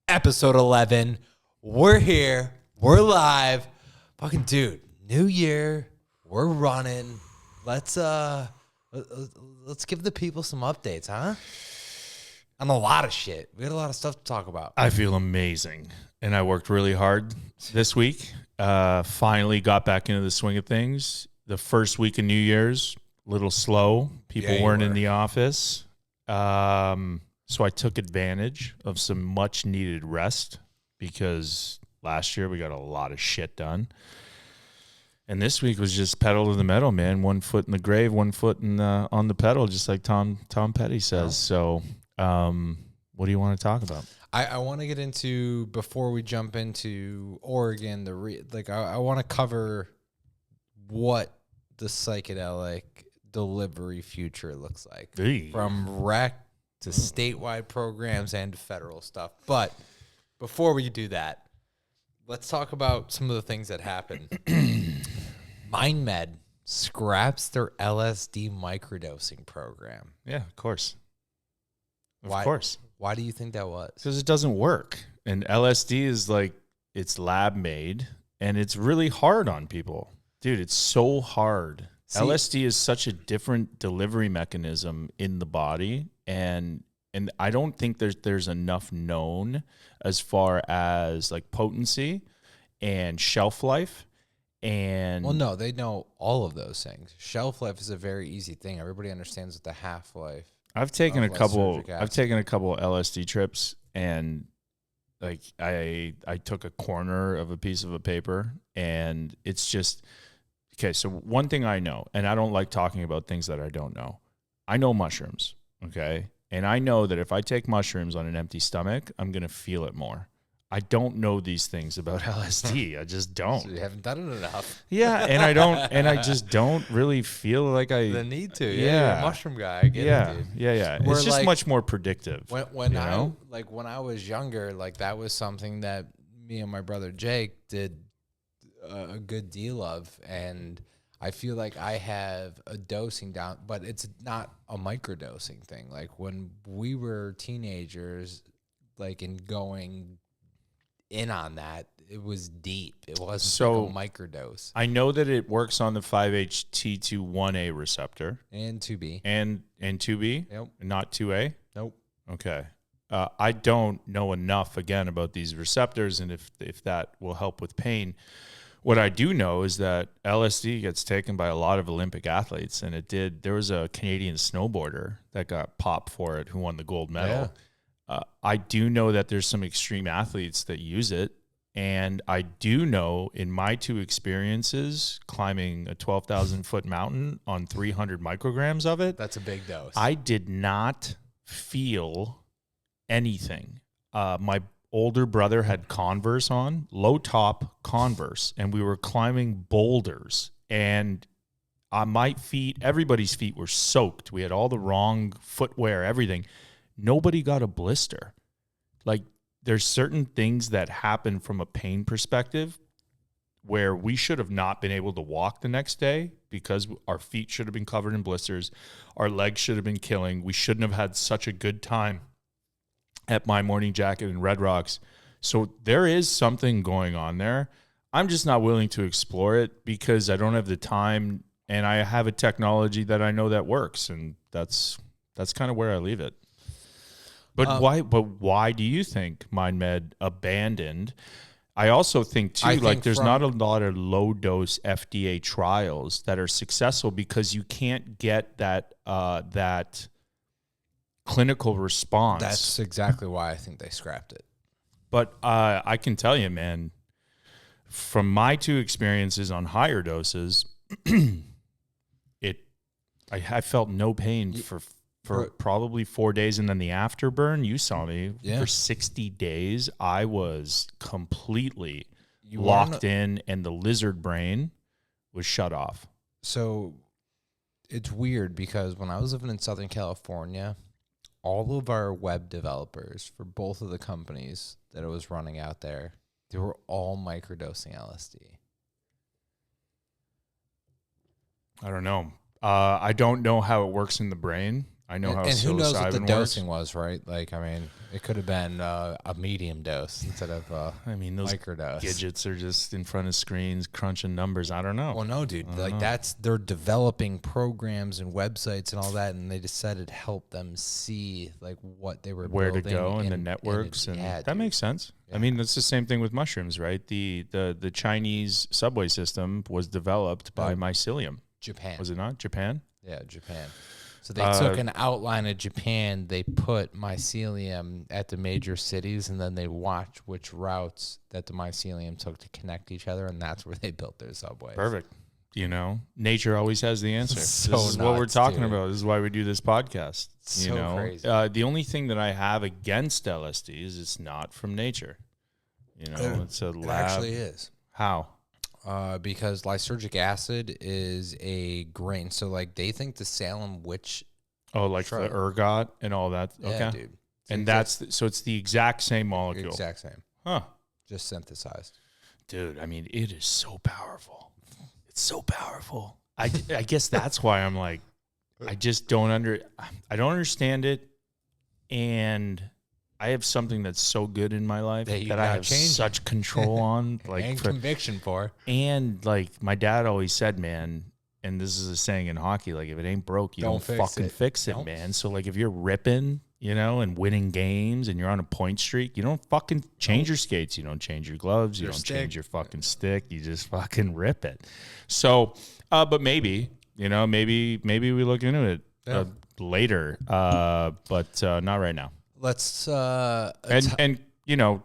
episode 11. We're here. We're live. Fucking dude, new year. We're running. Let's give the people some updates, huh? On a lot of shit. We had a lot of stuff to talk about. I feel amazing. And I worked really hard this week. Finally got back into the swing of things. The first week of New Year's, a little slow. People weren't in the office. So I took advantage of some much needed rest because last year we got a lot of shit done. And this week was just pedal to the metal, man. 1 foot in the grave, 1 foot in on the pedal, just like Tom Petty says. So what do you want to talk about? I want to get into, before we jump into Oregon, I want to cover what the psychedelic delivery future looks like. Hey. From rec to statewide programs and federal stuff. But before we do that, let's talk about some of the things that happened. MindMed scraps their LSD microdosing program. Yeah, of course. Of course. Why do you think that was? Because it doesn't work. And LSD is like, it's lab made and it's really hard on people. Dude, it's so hard. LSD is such a different delivery mechanism in the body. And I don't think there's enough known as far as like potency and shelf life. And well, no, they know all of those things. Shelf life is a very easy thing. Everybody understands what the half-life. I've taken a couple LSD trips, and like I took a corner of a piece of a paper, and it's just okay. So one thing I know, and I don't like talking about things that I don't know. I know mushrooms, okay, and I know that if I take mushrooms on an empty stomach, I'm gonna feel it more. I don't know these things about LSD. I just don't. So you haven't done it enough. Yeah, and I just don't really feel like the need to. Yeah, you're a mushroom guy. I get it, dude. Yeah. It's just like, much more predictive. When I was younger, like that was something that me and my brother Jake did a good deal of, and I feel like I have a dosing down, but it's not a microdosing thing. Like when we were teenagers, like in going in on that, it was deep. It wasn't like a microdose. I know that it works on the 5-HT21A receptor and 2B and 2B. Yep. Not 2A. Nope. Okay. I don't know enough again about these receptors and if that will help with pain. What I do know is that LSD gets taken by a lot of Olympic athletes, and it did. There was a Canadian snowboarder that got popped for it who won the gold medal. Yeah. I do know that there's some extreme athletes that use it. And I do know in my two experiences climbing a 12,000 foot mountain on 300 micrograms of it. That's a big dose. I did not feel anything. My older brother had Converse on, low top Converse, and we were climbing boulders. And my feet, everybody's feet were soaked. We had all the wrong footwear, everything. Nobody got a blister. Like, there's certain things that happen from a pain perspective where we should have not been able to walk the next day because our feet should have been covered in blisters. Our legs should have been killing. We shouldn't have had such a good time at My Morning Jacket in Red Rocks. So there is something going on there. I'm just not willing to explore it because I don't have the time, and I have a technology that I know that works, and that's kind of where I leave it. But why do you think MindMed abandoned? I also think too, there's not a lot of low dose FDA trials that are successful because you can't get that clinical response. That's exactly why I think they scrapped it. But I can tell you, man, from my two experiences on higher doses, I felt no pain for probably 4 days, and then the afterburn, you saw me, for 60 days, I was completely locked in, and the lizard brain was shut off. So it's weird because when I was living in Southern California, all of our web developers for both of the companies that I was running out there, they were all microdosing LSD. I don't know. I don't know how it works in the brain. I know how and who knows what the psilocybin dosing works. was, right? Like, I mean, it could have been a medium dose instead of I mean, those microdose. gadgets are just in front of screens crunching numbers. I don't know. Well, no, dude. Like they're developing programs and websites and all that, and they decided to help them see like what they were Where to building go and the networks, and yeah, that dude. makes sense. Yeah. I mean, that's the same thing with mushrooms, right? The Chinese subway system was developed by mycelium. Japan. Was it not? Japan? Yeah, Japan. So they took an outline of Japan, they put mycelium at the major cities, and then they watched which routes that the mycelium took to connect each other, and that's where they built their subways. Perfect. You know, nature always has the answer. So this is what we're nuts, talking dude. about. This is why we do this podcast. So you know, crazy. The only thing that I have against LSD is it's not from nature. You know, it's a lab. It actually is. How? Because lysergic acid is a grain. So, like, they think the Salem witch. Oh, like Sure. the ergot and all that. Yeah, Okay. dude. And so it's the exact same molecule. Exact same. Huh. Just synthesized. Dude, I mean, it is so powerful. It's so powerful. I guess that's why I'm like, I just don't I don't understand it. And I have something that's so good in my life that I have such control on, like and conviction for. And like my dad always said, man, and this is a saying in hockey, like if it ain't broke, you don't fucking fix it, man. So like if you're ripping, you know, and winning games and you're on a point streak, you don't fucking change your skates. You don't change your gloves. You don't change your fucking stick. You just fucking rip it. So, but maybe, you know, maybe we look into it later, but not right now. Let's and you know,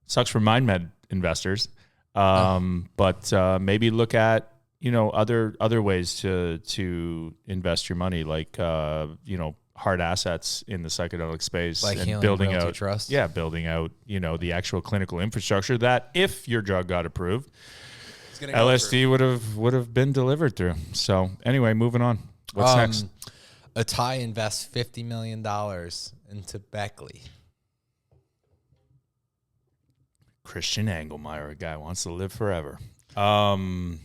sucks for mind med investors, but maybe look at, you know, other ways to invest your money, like you know, hard assets in the psychedelic space, like and Healing building Realty out Trust. Yeah, building out, you know, the actual clinical infrastructure that if your drug got approved, LSD would have been delivered through. So anyway, moving on. What's next? Atai invests $50 million into Beckley. Christian Engelmeyer, a guy wants to live forever. So I'm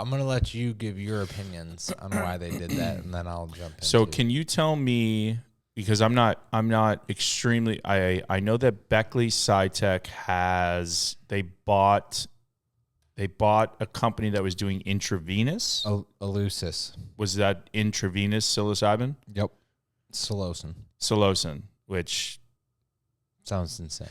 gonna let you give your opinions on why they did that, and then I'll jump in. So can you tell me, because I'm not extremely, I know that Beckley Psytech they bought a company that was doing intravenous. Elucis. Was that intravenous psilocybin? Yep. Psilocin, which sounds insane.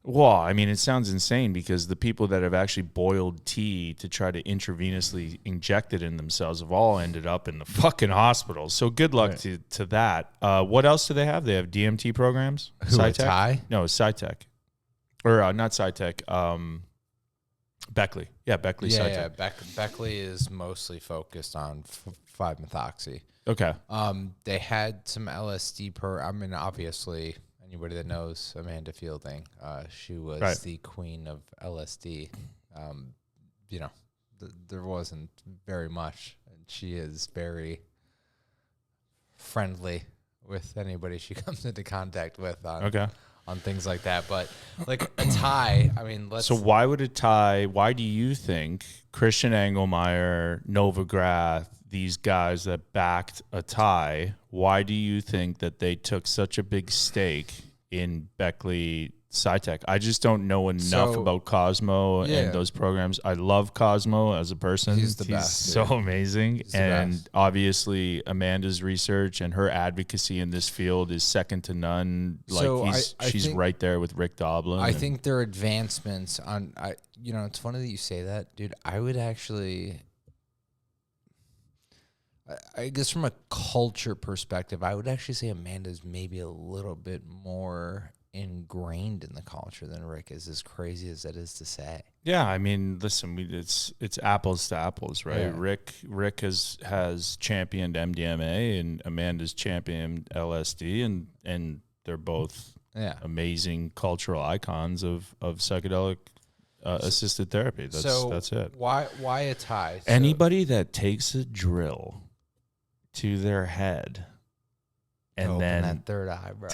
Well, I mean, it sounds insane because the people that have actually boiled tea to try to intravenously inject it in themselves have all ended up in the fucking hospital. So good luck to that. What else do they have? They have DMT programs? Atai? No, Psytech. Or not Psytech. Beckley. Yeah, Beckley Psytech. Yeah, Beckley is mostly focused on 5-methoxy. Okay. They had some LSD I mean, obviously, anybody that knows Amanda Fielding, she was the queen of LSD. You know, there wasn't very much. And she is very friendly with anybody she comes into contact with on things like that. But like Atai, I mean, So why do you think Christian Engelmeyer, Novigraph, these guys that backed Atai, why do you think that they took such a big stake in Beckley Psytech? I just don't know enough about Cosmo and those programs. I love Cosmo as a person. He's the best. So amazing. And obviously Amanda's research and her advocacy in this field is second to none. Like she's right there with Rick Doblin. I think their advancements you know, it's funny that you say that, dude. I would actually, I guess from a culture perspective, I would actually say Amanda's maybe a little bit more ingrained in the culture than Rick is, as crazy as that is to say. Yeah, I mean, listen, it's apples to apples, right? Yeah. Rick has championed MDMA and Amanda's championed LSD, and they're both amazing cultural icons of psychedelic assisted therapy. That's it. Why Atai? Anybody that takes a drill to their head and open then that third eye, bro.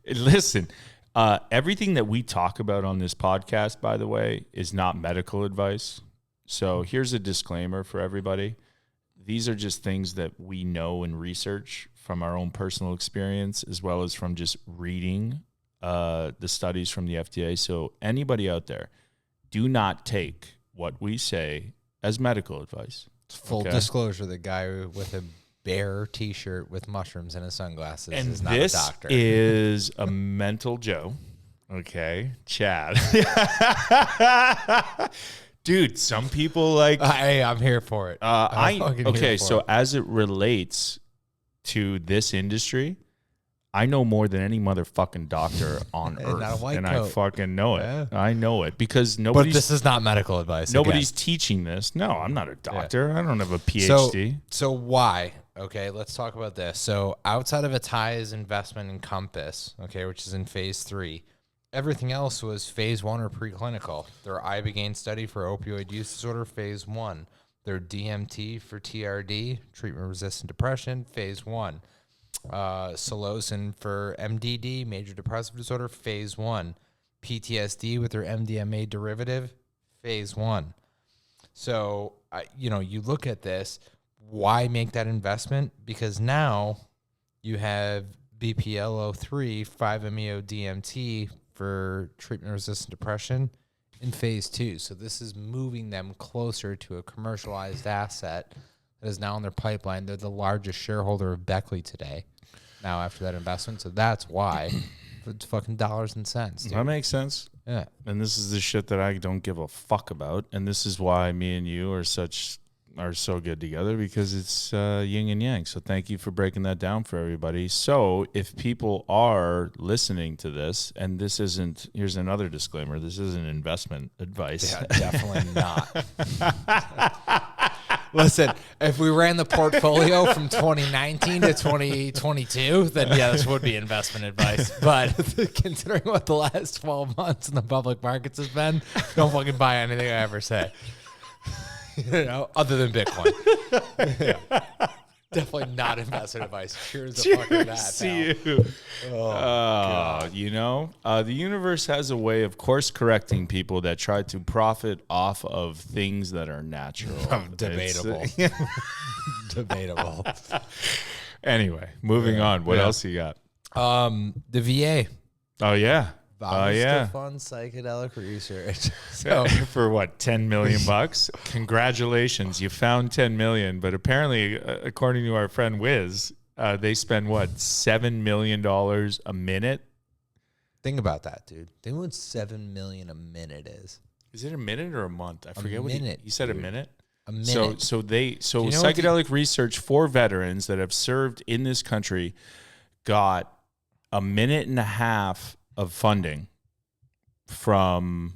Listen, everything that we talk about on this podcast, by the way, is not medical advice. So here's a disclaimer for everybody. these are just things that we know and research from our own personal experience, as well as from just reading the studies from the FDA. So anybody out there, do not take what we say as medical advice. Full disclosure, the guy with a bear t-shirt with mushrooms and his sunglasses and is not a doctor. This is a mental Joe. Okay, Chad. Dude, some people like... Hey, I'm here for it. So as it relates to this industry, I know more than any motherfucking doctor on earth. And I fucking know it. Yeah. I know it because nobody's... But this is not medical advice. Nobody's teaching this. No, I'm not a doctor. Yeah. I don't have a PhD. So why? Okay, let's talk about this. So outside of Ataya's investment in Compass, okay, which is in phase 3, everything else was phase 1 or preclinical. Their Ibogaine study for opioid use disorder, phase 1. Their DMT for TRD, treatment-resistant depression, phase 1. Psilocin for MDD, major depressive disorder, phase 1. PTSD with their MDMA derivative, phase 1. So, you look at this, why make that investment? Because now you have BPL-003, 5-MeO-DMT for treatment-resistant depression in phase 2. So this is moving them closer to a commercialized asset that is now in their pipeline. They're the largest shareholder of Beckley today, now after that investment. So that's why. It's fucking dollars and cents, dude. That makes sense. Yeah. And this is the shit that I don't give a fuck about. And this is why me and you are so good together, because it's yin and yang. So thank you for breaking that down for everybody. So if people are listening to this, and this isn't, here's another disclaimer, this isn't investment advice. Yeah, definitely not. Listen, if we ran the portfolio from 2019 to 2022, then yeah, this would be investment advice. But considering what the last 12 months in the public markets has been, don't fucking buy anything I ever say. Other than Bitcoin. Yeah. Definitely not investment advice. Cheers to fucking that. See you. The universe has a way of course correcting people that try to profit off of things that are natural. Debatable. Debatable. Anyway, moving on. What else you got? The VA. Oh yeah. To fund psychedelic research. So for what, $10 million? Congratulations, you found $10 million. But apparently, according to our friend Wiz, they spend what, $7 million a minute? Think about that, dude. Think what $7 million a minute is. Is it a minute or a month? I forget what he said. Dude. A minute. A minute. So psychedelic research for veterans that have served in this country got a minute and a half of funding from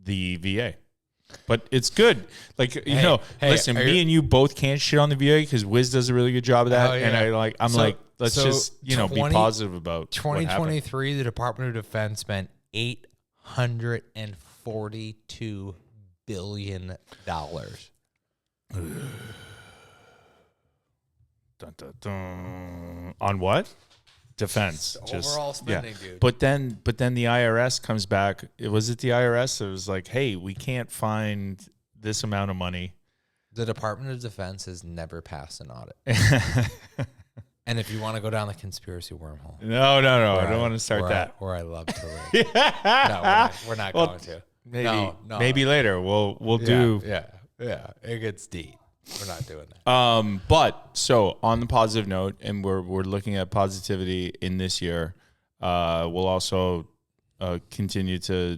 the VA. But it's good. Like, listen, me and you both can't shit on the VA because Wiz does a really good job of that. Oh, yeah. And let's just be positive about 2023, the Department of Defense spent $842 billion. Dun, dun, dun. On what? Defense. Overall spending, dude. But then the IRS comes back. Was it the IRS? It was like, hey, we can't find this amount of money. The Department of Defense has never passed an audit. And if you want to go down the conspiracy wormhole. No. I don't want to start that. Where I love to live. No, we're not going to. Maybe later. We'll do. Yeah. It gets deep. We're not doing that. But so on the positive note, and we're looking at positivity in this year. We'll also continue to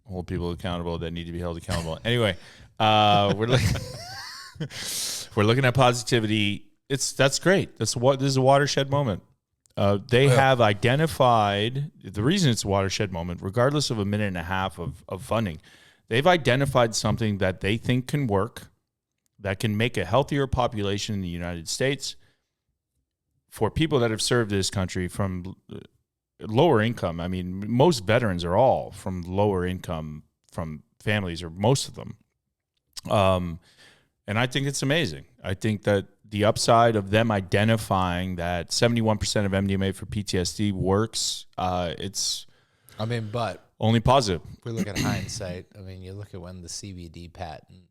hold people accountable that need to be held accountable. Anyway, we're looking at positivity. That's great. This is a watershed moment. They have identified the reason it's a watershed moment, regardless of a minute and a half of funding. They've identified something that they think can work, that can make a healthier population in the United States for people that have served this country from lower income. I mean, most veterans are all from lower income, from families, or most of them. And I think it's amazing. I think that the upside of them identifying that 71% of MDMA for PTSD works, but only positive. If we look at hindsight, you look at when the CBD patent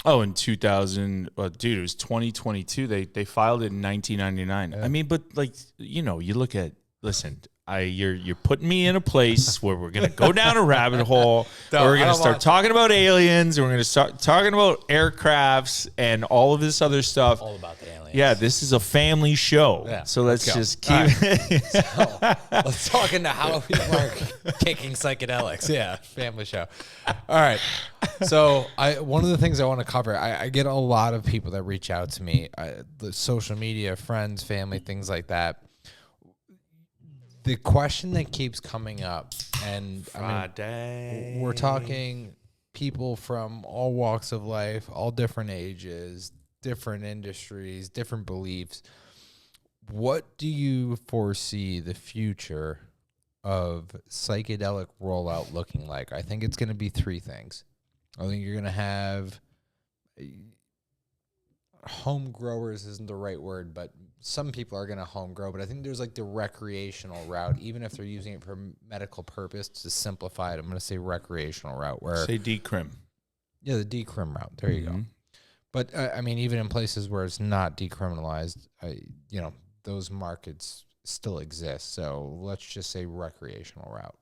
Oh, in 2000, dude, it was 2022. They filed it in 1999. Yeah. I mean, but like, you know, you look at, listen, you're putting me in a place where we're gonna go down a rabbit hole. No, where we're I gonna don't start want talking about aliens, and we're gonna start talking about aircrafts and all of this other stuff. all about the aliens. Yeah, this is a family show. Yeah, So let's go. just keep. All right. So, let's talk into how people are taking psychedelics. Yeah, family show. All right. So one of the things I want to cover, I get a lot of people that reach out to me, the social media, friends, family, things like that. The question that keeps coming up, and I mean, we're talking people from all walks of life, all different ages, different industries, different beliefs. What do you foresee the future of psychedelic rollout looking like? I think it's going to be three things. I think you're going to have home growers isn't the right word, but some people are going to home grow. But I think there's like the recreational route, even if they're using it for medical purpose. To simplify it, I'm going to say recreational route. Where Say decrim. Yeah, the decrim route. There you go. But I mean, even in places where it's not decriminalized, those markets still exist. So let's just say recreational route.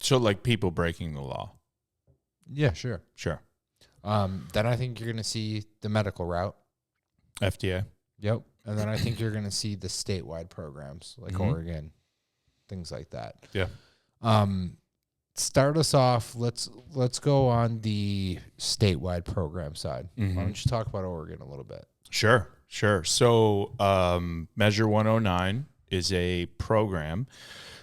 So like people breaking the law. Yeah, sure. Then I think you're going to see the medical route. FDA. Yep. And then I think you're going to see the statewide programs like Oregon, things like that. Yeah. Start us off. Let's go on the statewide program side. Why don't you talk about Oregon a little bit? Sure. So Measure 109 is a program,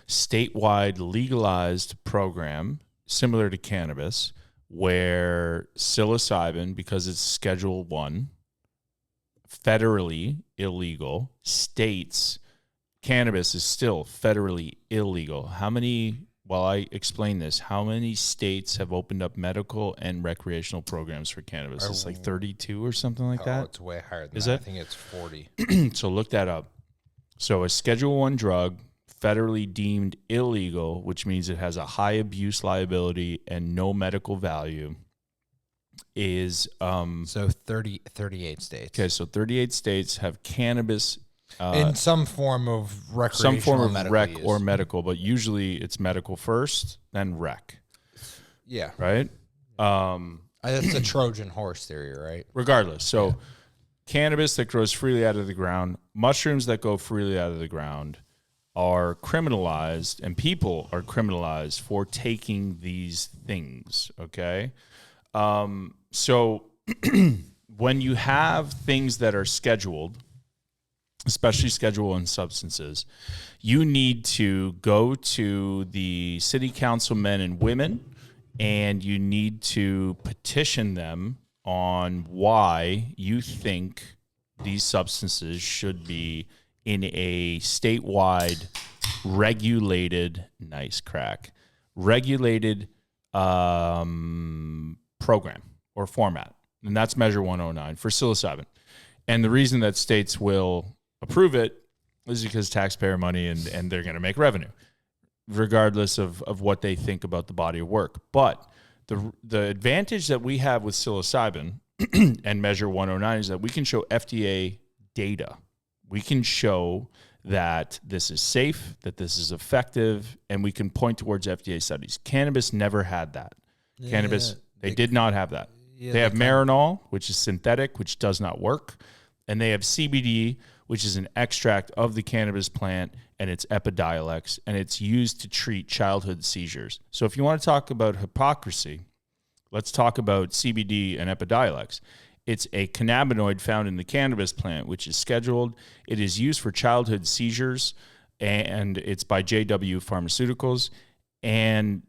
statewide legalized program, similar to cannabis, where psilocybin, because it's Schedule 1, federally illegal, states cannabis is still federally illegal. While I explain this, how many states have opened up medical and recreational programs for cannabis? It's like 32 or something like that. It's way higher than Is that. it? I think it's 40. So look that up. So a Schedule 1 drug, federally deemed illegal, which means it has a high abuse liability and no medical value, is So 38 states. okay. So 38 states have cannabis in some form of recreational, some form of medical rec use. or medical, but usually it's medical first, then rec. Yeah. Right. That's the Trojan horse theory, right? Regardless, so cannabis that grows freely out of the ground, mushrooms that go freely out of the ground are criminalized, and people are criminalized for taking these things. Okay. So when you have things that are scheduled, especially Schedule 1 substances, you need to go to the city council men and women, and you need to petition them on why you think these substances should be in a statewide regulated, regulated program or format. And that's Measure 109 for psilocybin. And the reason that states will approve it is because taxpayer money and they're going to make revenue, regardless of what they think about the body of work. But the advantage that we have with psilocybin and Measure 109 is that we can show FDA data. We can show that this is safe, that this is effective, and we can point towards FDA studies. Cannabis never had that. Cannabis, they did not have that. They have Marinol, which is synthetic, which does not work. And they have CBD, which is an extract of the cannabis plant, and it's Epidiolex, and it's used to treat childhood seizures. So if you want to talk about hypocrisy, let's talk about CBD and Epidiolex. It's a cannabinoid found in the cannabis plant, which is scheduled. It is used for childhood seizures, and it's by JW Pharmaceuticals. And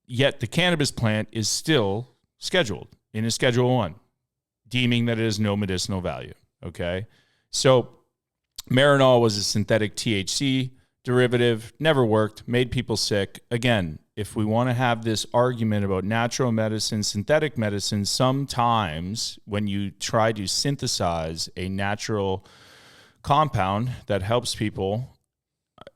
yet the cannabis plant is still scheduled in a Schedule 1, deeming that it has no medicinal value. Okay? So Marinol was a synthetic THC derivative, never worked, made people sick. Again, if we want to have this argument about natural medicine, synthetic medicine, sometimes when you try to synthesize a natural compound that helps people,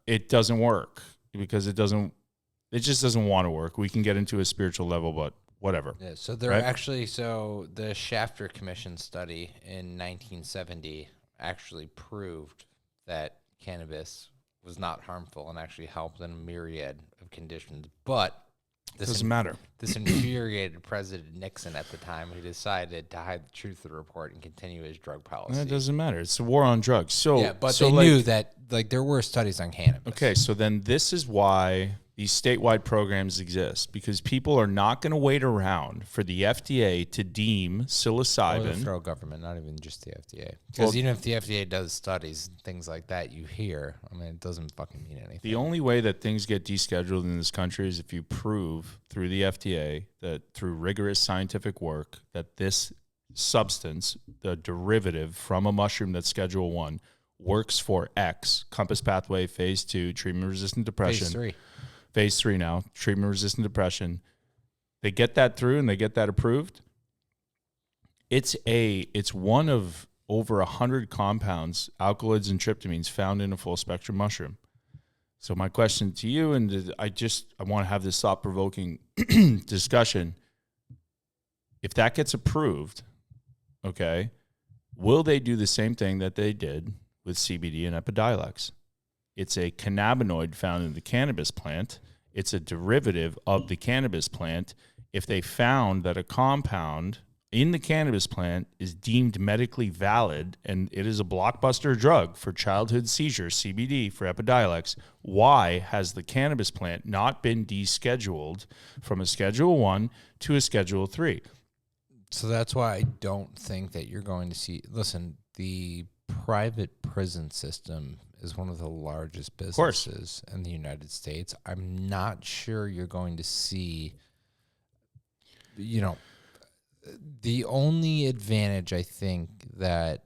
it doesn't work because it just doesn't want to work. We can get into a spiritual level about whatever. Yeah, so they're right? actually, so the Shafter Commission study in 1970 actually proved that cannabis was not harmful and actually helped in a myriad of conditions. But Doesn't matter. this infuriated President Nixon at the time, who decided to hide the truth of the report and continue his drug policy. It doesn't matter. It's a war on drugs. So Yeah, but so they knew that there were studies on cannabis. Okay, so then this is why these statewide programs exist, because people are not going to wait around for the FDA to deem Or the psilocybin. federal government, not even just the FDA. Because even if the FDA does studies, things like that, you hear, I mean, it doesn't fucking mean anything. The only way that things get descheduled in this country is if you prove through the FDA that through rigorous scientific work that this substance, the derivative from a mushroom that's Schedule 1, works for X, Compass Pathway, Phase 2, treatment-resistant depression. Phase 3 now, treatment-resistant depression. They get that through and they get that approved. It's one of over 100 compounds, alkaloids and tryptamines found in a full-spectrum mushroom. So my question to you, and I want to have this thought-provoking discussion. If that gets approved, okay, will they do the same thing that they did with CBD and Epidiolex? It's a cannabinoid found in the cannabis plant. It's a derivative of the cannabis plant. If they found that a compound in the cannabis plant is deemed medically valid and it is a blockbuster drug for childhood seizures, CBD for Epidiolex, why has the cannabis plant not been descheduled from a Schedule 1 to a Schedule 3? So that's why I don't think that you're going to see. Listen, the private prison system is one of the largest businesses in the United States. I'm not sure you're going to see, the only advantage I think that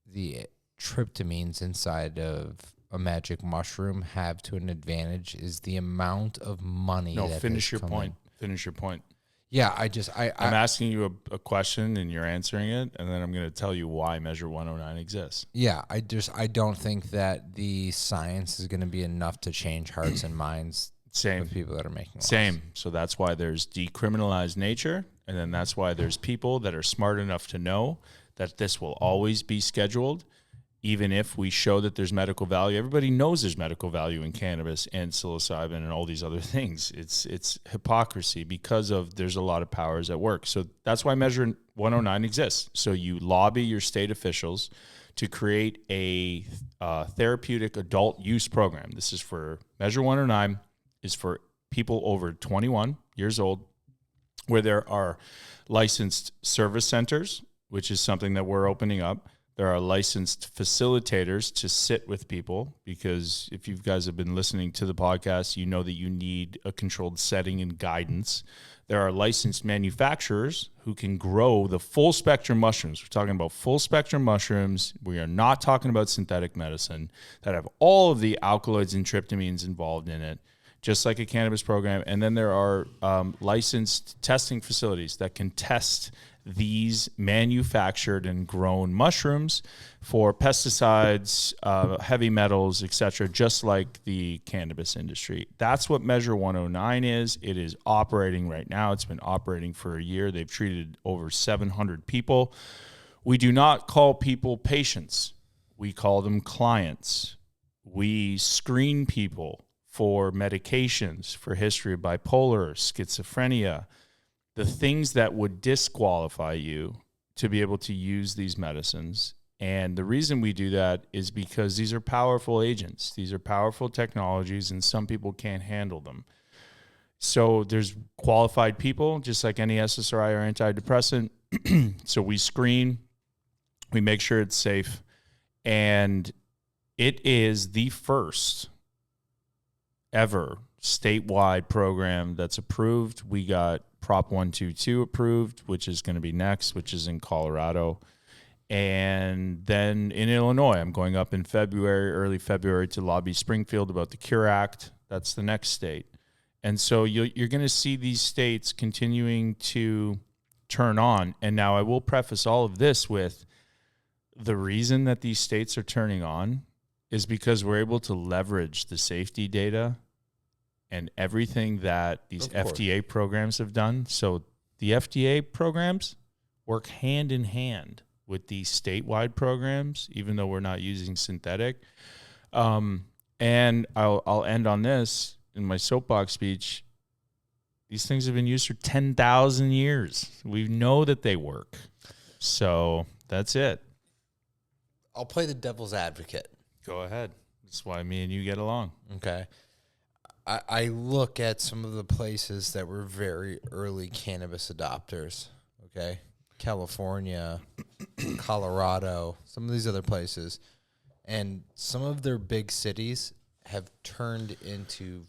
the tryptamines inside of a magic mushroom have to an advantage is the amount of money. No, finish your point. Finish your point. Yeah, I'm asking you a question and you're answering it, and then I'm going to tell you why Measure 109 exists. Yeah, I don't think that the science is going to be enough to change hearts and minds of people that are making laws. Same. So that's why there's decriminalized nature, and then that's why there's people that are smart enough to know that this will always be scheduled, even if we show that there's medical value. Everybody knows there's medical value in cannabis and psilocybin and all these other things. It's hypocrisy because of there's a lot of powers at work. So that's why Measure 109 exists. So you lobby your state officials to create a therapeutic adult use program. This is for Measure 109 is for people over 21 years old, where there are licensed service centers, which is something that we're opening up. There are licensed facilitators to sit with people, because if you guys have been listening to the podcast, you know that you need a controlled setting and guidance. There are licensed manufacturers who can grow the full spectrum mushrooms. We're talking about full spectrum mushrooms. We are not talking about synthetic medicine that have all of the alkaloids and tryptamines involved in it, just like a cannabis program. And then there are licensed testing facilities that can test these manufactured and grown mushrooms for pesticides, heavy metals, etc., just like the cannabis industry. That's what Measure 109 is. It is operating right now. It's been operating for a year. They've treated over 700 people. We do not call people patients. We call them clients. We screen people for medications, for history of bipolar, schizophrenia, the things that would disqualify you to be able to use these medicines. And the reason we do that is because these are powerful agents. These are powerful technologies, and some people can't handle them. So there's qualified people, just like any SSRI or antidepressant. So we screen, we make sure it's safe, and it is the first ever statewide program that's approved. We got Prop 122 approved, which is going to be next, which is in Colorado. And then in Illinois, I'm going up in February, early February, to lobby Springfield about the Cure Act. That's the next state. And so you're going to see these states continuing to turn on. And now I will preface all of this with the reason that these states are turning on is because we're able to leverage the safety data and everything that these FDA programs have done. So the FDA programs work hand in hand with these statewide programs, even though we're not using synthetic. And I'll end on this in my soapbox speech. These things have been used for 10,000 years. We know that they work. So that's it. I'll play the devil's advocate. Go ahead. That's why me and you get along. Okay. I look at some of the places that were very early cannabis adopters. Okay. California, Colorado, some of these other places. And some of their big cities have turned into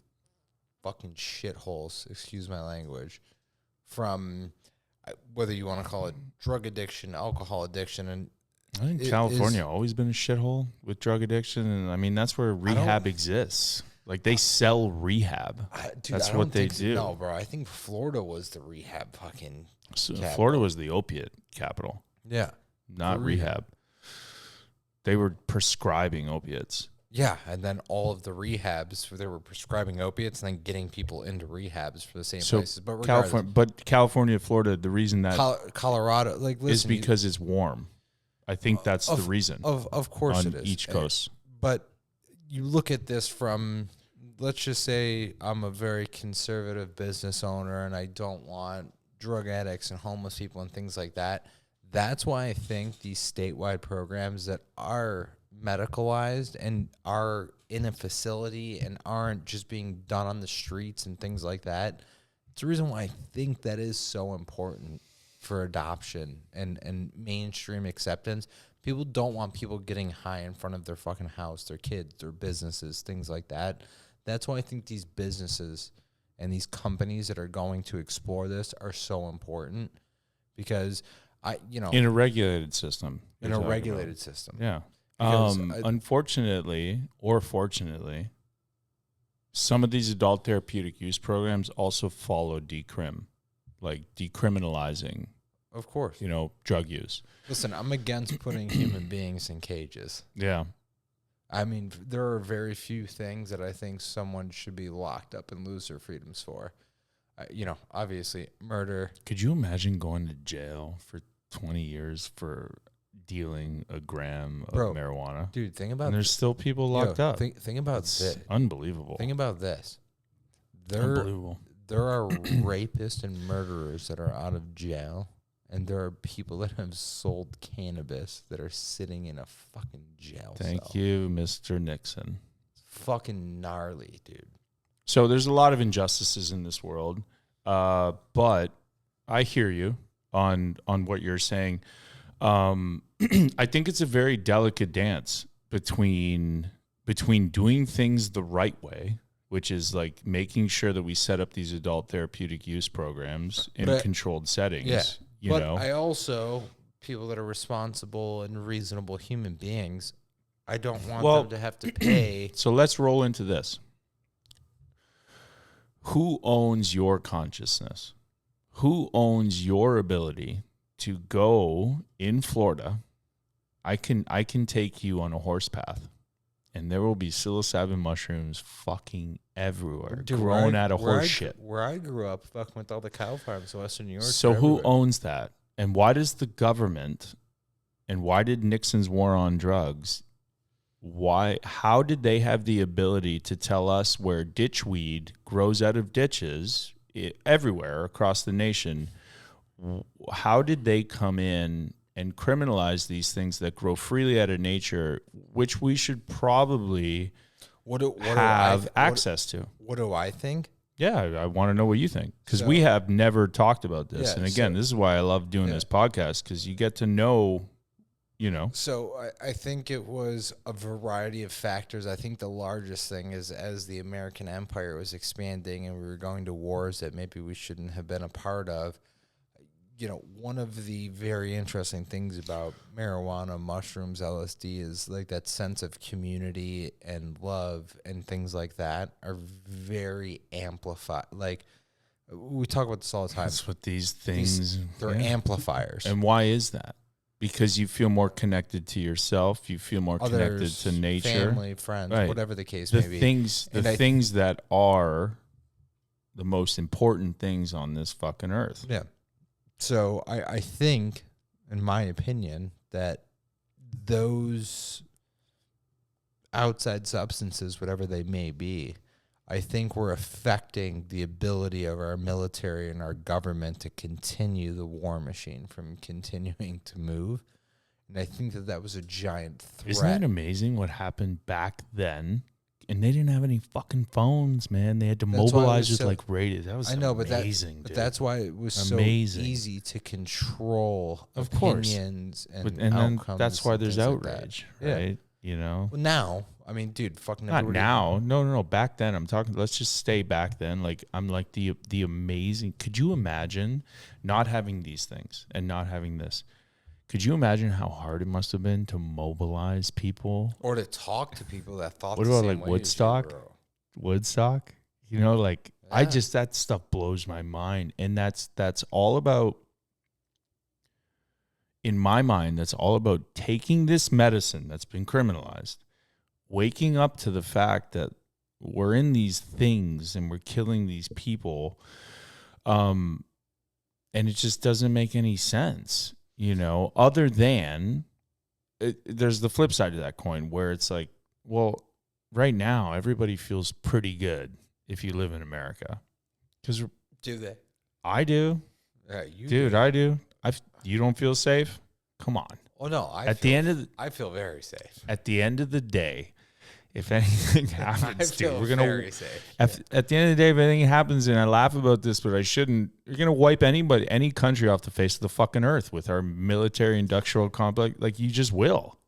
fucking shitholes, excuse my language, from whether you want to call it drug addiction, alcohol addiction. And I think California always been a shithole with drug addiction. And I mean, that's where rehab exists. Like they sell rehab. That's what they do. No, bro. I think Florida was the rehab fucking Florida was the opiate capital. Yeah. Not rehab. They were prescribing opiates. Yeah, and then all of the rehabs, they were prescribing opiates and then getting people into rehabs for the same places. But California, Florida, the reason that Colorado, like, listen, is because it's warm. I think that's the reason. Of course it is. On each coast. But you look at this from, let's just say I'm a very conservative business owner and I don't want drug addicts and homeless people and things like that. That's why I think these statewide programs that are medicalized and are in a facility and aren't just being done on the streets and things like that, it's the reason why I think that is so important for adoption and mainstream acceptance. People don't want people getting high in front of their fucking house, their kids, their businesses, things like that. That's why I think these businesses and these companies that are going to explore this are so important, because in a regulated system. In a regulated system. Yeah. Unfortunately or fortunately, some of these adult therapeutic use programs also follow decrim, like decriminalizing. Of course. Drug use. Listen, I'm against putting human beings in cages. Yeah. I mean, there are very few things that I think someone should be locked up and lose their freedoms for. Obviously, murder. Could you imagine going to jail for 20 years for dealing a gram of marijuana? Dude, think about and there's still people locked up. Think about this. Unbelievable. Think about this. Unbelievable. There are rapists and murderers that are out of jail, and there are people that have sold cannabis that are sitting in a fucking jail cell. Thank you, Mr. Nixon. It's fucking gnarly, dude. So there's a lot of injustices in this world, but I hear you on what you're saying. I think it's a very delicate dance between doing things the right way, which is like making sure that we set up these adult therapeutic use programs in controlled settings. Yeah, I also, people that are responsible and reasonable human beings, I don't want them to have to pay. So let's roll into this. Who owns your consciousness? Who owns your ability to go in Florida? I can take you on a horse path, and there will be psilocybin mushrooms fucking everywhere, growing out of horse shit. Where I grew up, fucking with all the cow farms in Western New York. So who owns that? And why does the government, and why did Nixon's war on drugs, how did they have the ability to tell us where ditchweed grows out of ditches everywhere across the nation? How did they come in and criminalize these things that grow freely out of nature, which we should probably have access to? What do I think? Yeah, I want to know what you think, because we have never talked about this. And again, this is why I love doing this podcast, because you get to know, So I think it was a variety of factors. I think the largest thing is, as the American empire was expanding and we were going to wars that maybe we shouldn't have been a part of, one of the very interesting things about marijuana, mushrooms, LSD is like that sense of community and love and things like that are very amplified. Like, we talk about this all the time. That's what these things... They're amplifiers. And why is that? Because you feel more connected to yourself. You feel more connected to nature. Family, friends, whatever the case may be. The things that are the most important things on this fucking earth. Yeah. So I think, in my opinion, that those outside substances, whatever they may be, I think we're affecting the ability of our military and our government to continue the war machine from continuing to move. And I think that was a giant threat. Isn't that amazing what happened back then? And they didn't have any fucking phones, man. They had to mobilize with like radios. That was amazing, but that's why it was so easy to control opinions and outcomes. Then that's why there's outrage, right? You know? Well, now, I mean, dude, fucking not now. No. Back then, I'm talking. Let's just stay back then. Like I'm like the amazing. Could you imagine not having these things and not having this? Could you imagine how hard it must have been to mobilize people or to talk to people that thought? What about like Woodstock? Woodstock, you know, like that stuff blows my mind, and that's all about. In my mind, that's all about taking this medicine that's been criminalized, waking up to the fact that we're in these things and we're killing these people, and it just doesn't make any sense. You know, other than there's the flip side of that coin where it's like, well, right now everybody feels pretty good if you live in America. Because do they? I do. Dude, I do. You don't feel safe? Come on. Oh no, I feel very safe. At the end of the day, if anything happens, dude, we're gonna very safe. At the end of the day, if anything happens, and I laugh about this, but I shouldn't. You're gonna wipe any country off the face of the fucking earth with our military industrial complex. Like you just will.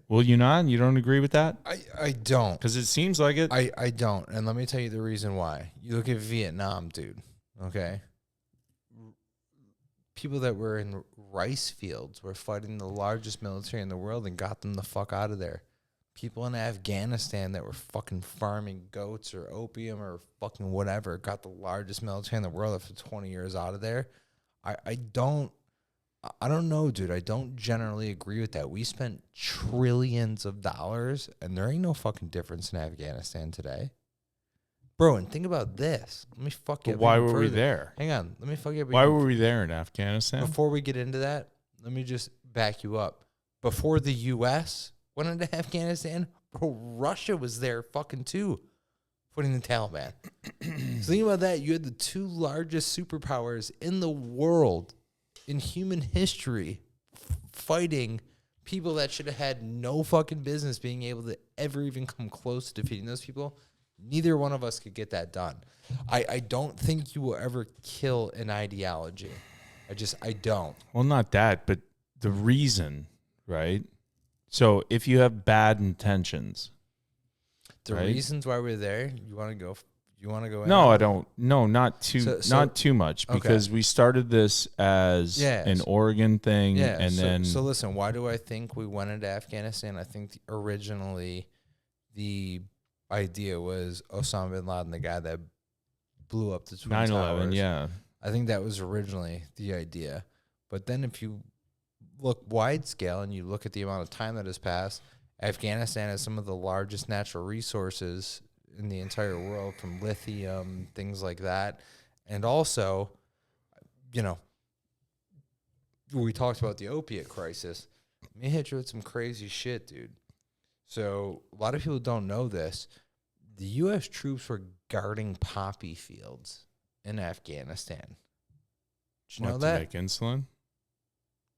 Will you not? You don't agree with that? I don't, because it seems like it. I don't, and let me tell you the reason why. You look at Vietnam, dude. Okay, people that were in rice fields were fighting the largest military in the world and got them the fuck out of there. People in Afghanistan that were fucking farming goats or opium or fucking whatever got the largest military in the world after 20 years out of there. I don't know, dude. I don't generally agree with that. We spent trillions of dollars, and there ain't no fucking difference in Afghanistan today. Bro, and think about this. Let me fuck you up. Why were we there? Hang on. Let me fuck you up. Why were we there in Afghanistan? Before we get into that, let me just back you up. Before the U.S. went into Afghanistan, bro, Russia was there fucking too, putting the Taliban. So think about that. You had the two largest superpowers in the world, in human history, fighting people that should have had no fucking business being able to ever even come close to defeating those people. Neither one of us could get that done. I don't think you will ever kill an ideology. I don't. Well, not that, but the reason, right? So if you have bad intentions, the reasons why we're there, you want to go. No, I don't. No, not too much, because we started this as an Oregon thing, and then. So listen, why do I think we went into Afghanistan? I think originally the idea was Osama bin Laden, the guy that blew up the Twin 9/11, Towers. Yeah. I think that was originally the idea. But then if you look wide scale and you look at the amount of time that has passed, Afghanistan has some of the largest natural resources in the entire world, from lithium, things like that. And also, you know, we talked about the opiate crisis. Let me hit you with some crazy shit, dude. So a lot of people don't know this. The U.S. troops were guarding poppy fields in Afghanistan. Did you know that? To make insulin?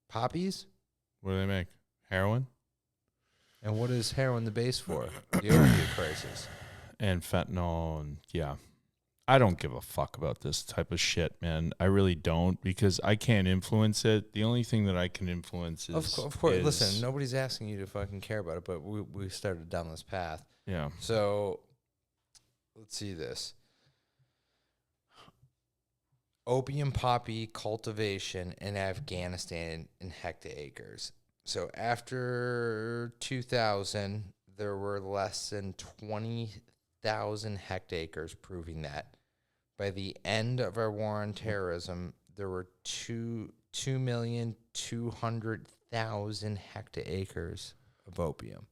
Poppies? What do they make? Heroin? And what is heroin the base for? The opiate crisis. And fentanyl, and yeah. I don't give a fuck about this type of shit, man. I really don't, because I can't influence it. The only thing that I can influence is... Of course, listen, nobody's asking you to fucking care about it, but we started down this path. Yeah. So, let's see this. Opium poppy cultivation in Afghanistan in hectaacres. So, after 2000, there were less than 20,000 hectaacres, proving that. By the end of our war on terrorism, there were 2,200,000 hectaacres of opium.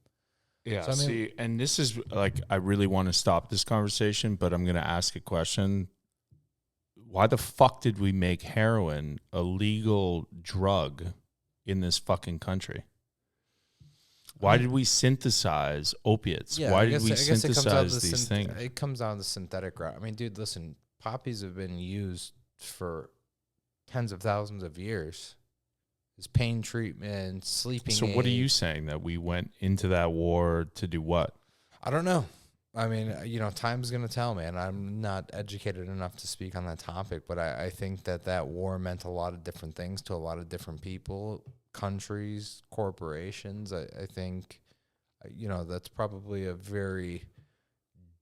Yeah, so, see, and this is like, I really want to stop this conversation, but I'm going to ask a question. why the fuck did we make heroin a legal drug in this fucking country? Why did we synthesize opiates? Yeah, Why I did guess, we I guess it comes down synthesize to these things? It comes down to synthetic route. I mean, dude, listen, poppies have been used for tens of thousands of years. It's pain treatment, sleeping So what are you aids. saying? That we went into that war to do what? I don't know. I mean, time's going to tell, man. I'm not educated enough to speak on that topic, but I think that war meant a lot of different things to a lot of different people, countries, corporations. I think, that's probably a very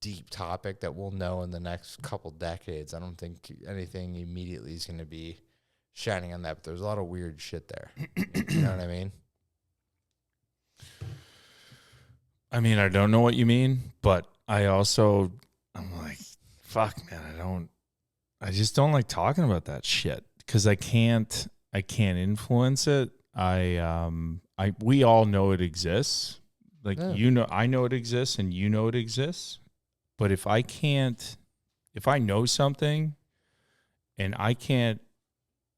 deep topic that we'll know in the next couple decades. I don't think anything immediately is going to be shining on that, but there's a lot of weird shit there. You know what I mean? I mean, I don't know what you mean, but I'm like, fuck, man, I just don't like talking about that shit because I can't influence it. We all know it exists. Like, Yeah. I know it exists and you know it exists. But if I know something and I can't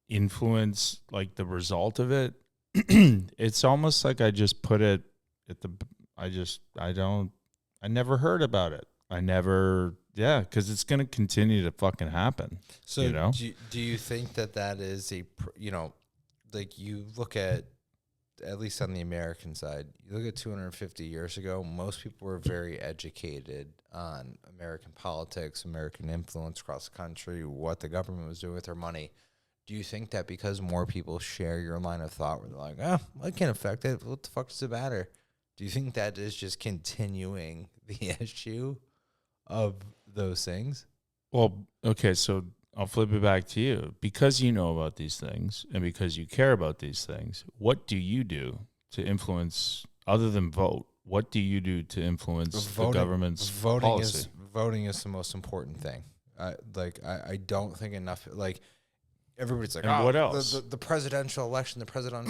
influence like the result of it, it's almost like I just put it at I never heard about it. Because it's going to continue to fucking happen. So do you think that is like you look at least on the American side, you look at 250 years ago, most people were very educated on American politics, American influence across the country, what the government was doing with their money. Do you think that because more people share your line of thought where they're like, I can't affect it, what the fuck does it matter? Do you think that is just continuing the issue of those things? Well, okay, so I'll flip it back to you. Because you know about these things and because you care about these things, what do you do to influence, other than vote, what do you do to influence the government's policy? Voting is the most important thing. I don't think enough, like, everybody's like, and what else? The presidential election, I'm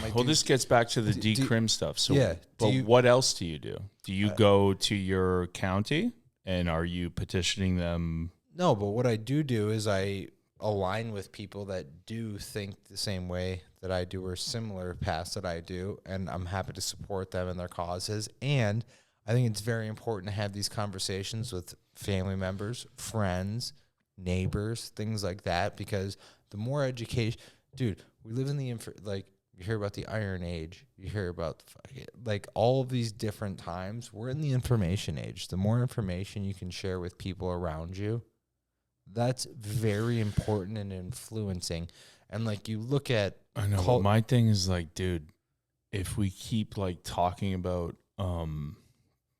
like, well, this gets back to the decrim stuff. So, yeah. What else do you do? Do you go to your county and are you petitioning them? No, but what I do is I align with people that do think the same way that I do or similar paths that I do, and I'm happy to support them in their causes. And I think it's very important to have these conversations with family members, friends, neighbors, things like that, because the more education, dude, we live in the you hear about the Iron Age, you hear about like all of these different times. We're in the information age. The more information you can share with people around you, that's very important and influencing. And like you look at, I know, but my thing is like, dude, if we keep like talking about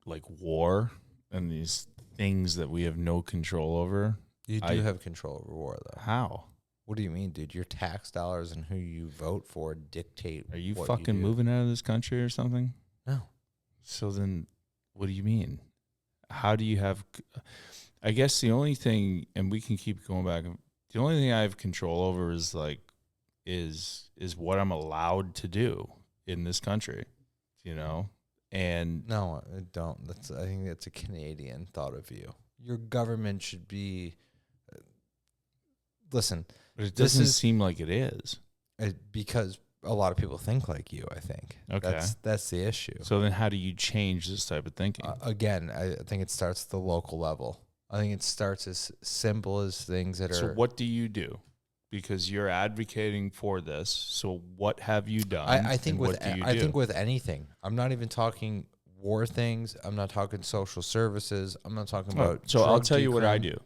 like war and these things that we have no control over, you do have control over war, though. How? What do you mean, dude? Your tax dollars and who you vote for dictate. Are you fucking moving out of this country or something? No. So then, what do you mean? How do you have? I guess the only thing, and we can keep going back. The only thing I have control over is like, is what I'm allowed to do in this country, And no, I don't. I think that's a Canadian thought of you. Your government should be. Listen, but it doesn't seem like it is. Because a lot of people think like you, I think. Okay. That's the issue. So then how do you change this type of thinking? Again, I think it starts at the local level. I think it starts as simple as things that are... So what do you do? Because you're advocating for this. So what have you done? I think with anything. I'm not even talking war things. I'm not talking social services. I'm not talking about... So I'll tell you what I do.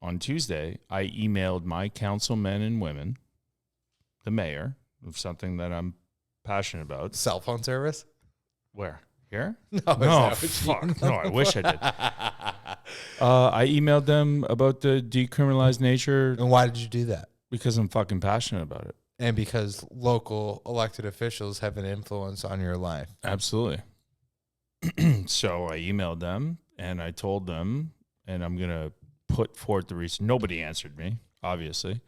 On Tuesday, I emailed my councilmen and women, the mayor, of something that I'm passionate about. Cell phone service? Where? Here? No, fuck. No, I wish I did. I emailed them about the decriminalized nature. And why did you do that? Because I'm fucking passionate about it. And because local elected officials have an influence on your life. Absolutely. So I emailed them and I told them, and I'm going to put forth the research. Nobody answered me, obviously.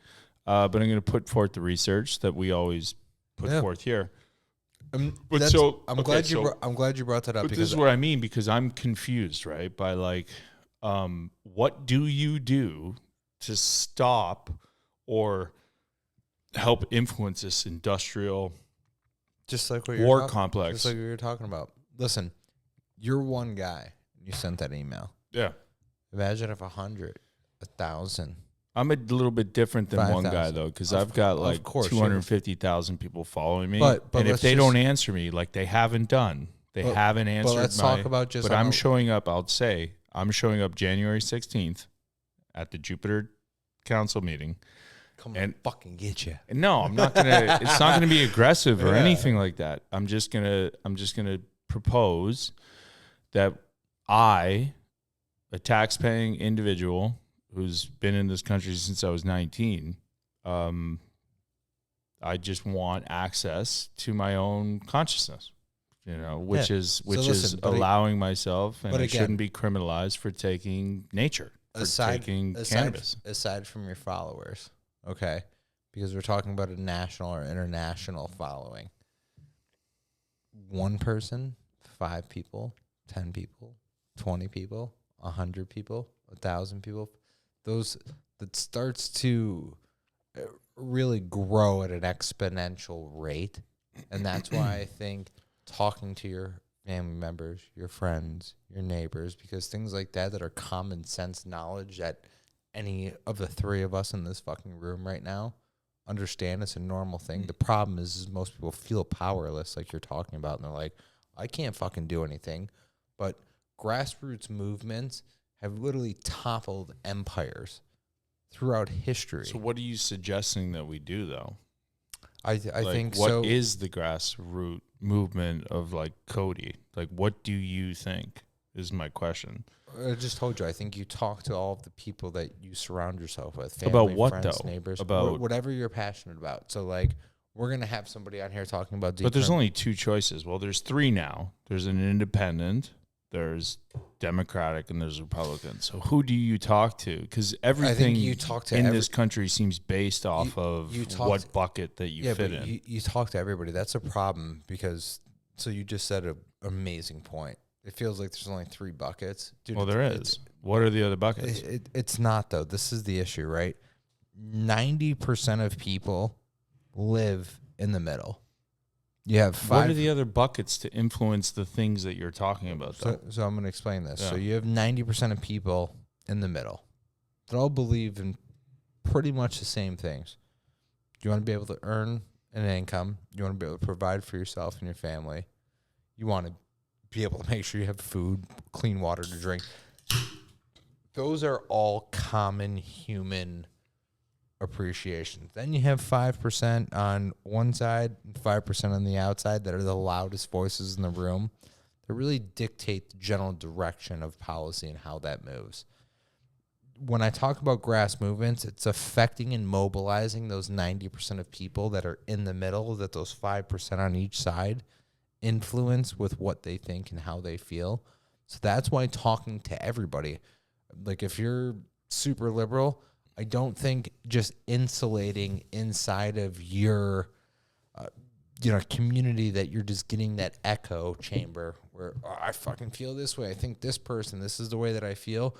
But I'm going to put forth the research that we always put forth here. I'm glad you brought that up. But this is what I mean, because I'm confused, right? By like, What do you do to stop or help influence this industrial Just like what war complex? Just like what you're talking about. Listen, you're one guy. You sent that email. Yeah. Imagine if 100, 1,000. I'm a little bit different than 5,000. one guy, though, because I've got like 250,000 people following me. But and if they don't answer me, like they haven't done, they haven't answered. But let's talk about just. But I'm showing up. I'll say I'm showing up January 16th at the Jupiter Council meeting. Come and fucking get you. No, I'm not gonna. It's not gonna be aggressive or anything like that. I'm just gonna propose that I, a tax-paying individual who's been in this country since I was 19, I just want access to my own consciousness, which is allowing myself, and I shouldn't be criminalized for taking nature, taking cannabis. Aside from your followers, okay, because we're talking about a national or international following. One person, 5 people, 10 people, 20 people, 100 people, 1,000 people. Those that starts to really grow at an exponential rate. And that's why I think talking to your family members, your friends, your neighbors, because things like that are common sense knowledge that any of the 3 of us in this fucking room right now understand it's a normal thing. The problem is most people feel powerless, like you're talking about, and they're like, I can't fucking do anything. But grassroots movements have literally toppled empires throughout history. So what are you suggesting that we do, though? I think what is the grassroots movement of, like, Cody? Like, what do you think is my question? I just told you. I think you talk to all of the people that you surround yourself with. Family, about what, friends, though? Neighbors. About whatever you're passionate about. So, like, we're going to have somebody on here talking about... But there's only 2 choices. Well, there's 3 now. There's an independent, there's Democratic, and there's Republican. So who do you talk to? Because everything in this country seems based off of what bucket that you fit in. You talk to everybody. That's a problem because... So you just said an amazing point. It feels like there's only 3 buckets. Dude, well, there is. What are the other buckets? It's not, though. This is the issue, right? 90% of people live in the middle. You have 5. What are the other buckets to influence the things that you're talking about, though? So I'm going to explain this. Yeah. So you have 90% of people in the middle that all believe in pretty much the same things. You want to be able to earn an income. You want to be able to provide for yourself and your family. You want to be able to make sure you have food, clean water to drink. Those are all common human appreciation. Then you have 5% on one side and 5% on the outside that are the loudest voices in the room that really dictate the general direction of policy and how that moves. When I talk about grass movements, it's affecting and mobilizing those 90% of people that are in the middle, that those 5% on each side influence with what they think and how they feel. So that's why talking to everybody, like if you're super liberal, I don't think just insulating inside of your, community that you're just getting that echo chamber where I fucking feel this way. I think this is the way that I feel.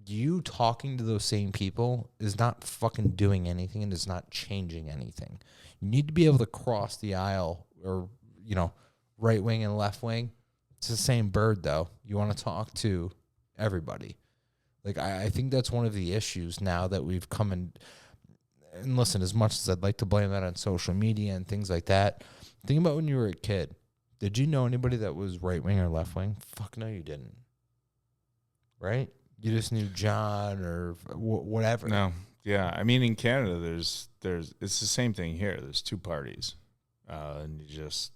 You talking to those same people is not fucking doing anything and is not changing anything. You need to be able to cross the aisle or, right wing and left wing. It's the same bird, though. You want to talk to everybody. Like, I think that's one of the issues now that we've come in. And listen, as much as I'd like to blame that on social media and things like that, think about when you were a kid. Did you know anybody that was right wing or left wing? Fuck no, you didn't. Right? You just knew John or whatever. No. Yeah. I mean, in Canada, there's it's the same thing here. There's 2 parties. And you just...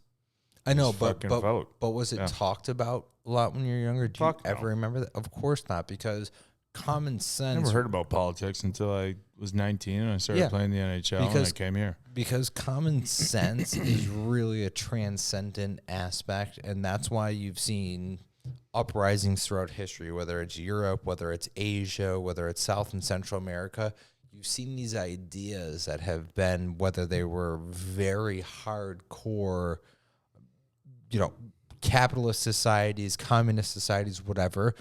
I know, but vote. But was it talked about a lot when you were younger? Do you ever remember that? Of course not, because common sense... I never heard about politics until I was 19 and I started playing the NHL and I came here. Because common sense is really a transcendent aspect, and that's why you've seen uprisings throughout history, whether it's Europe, whether it's Asia, whether it's South and Central America. You've seen these ideas that have been, whether they were very hardcore, capitalist societies, communist societies, whatever.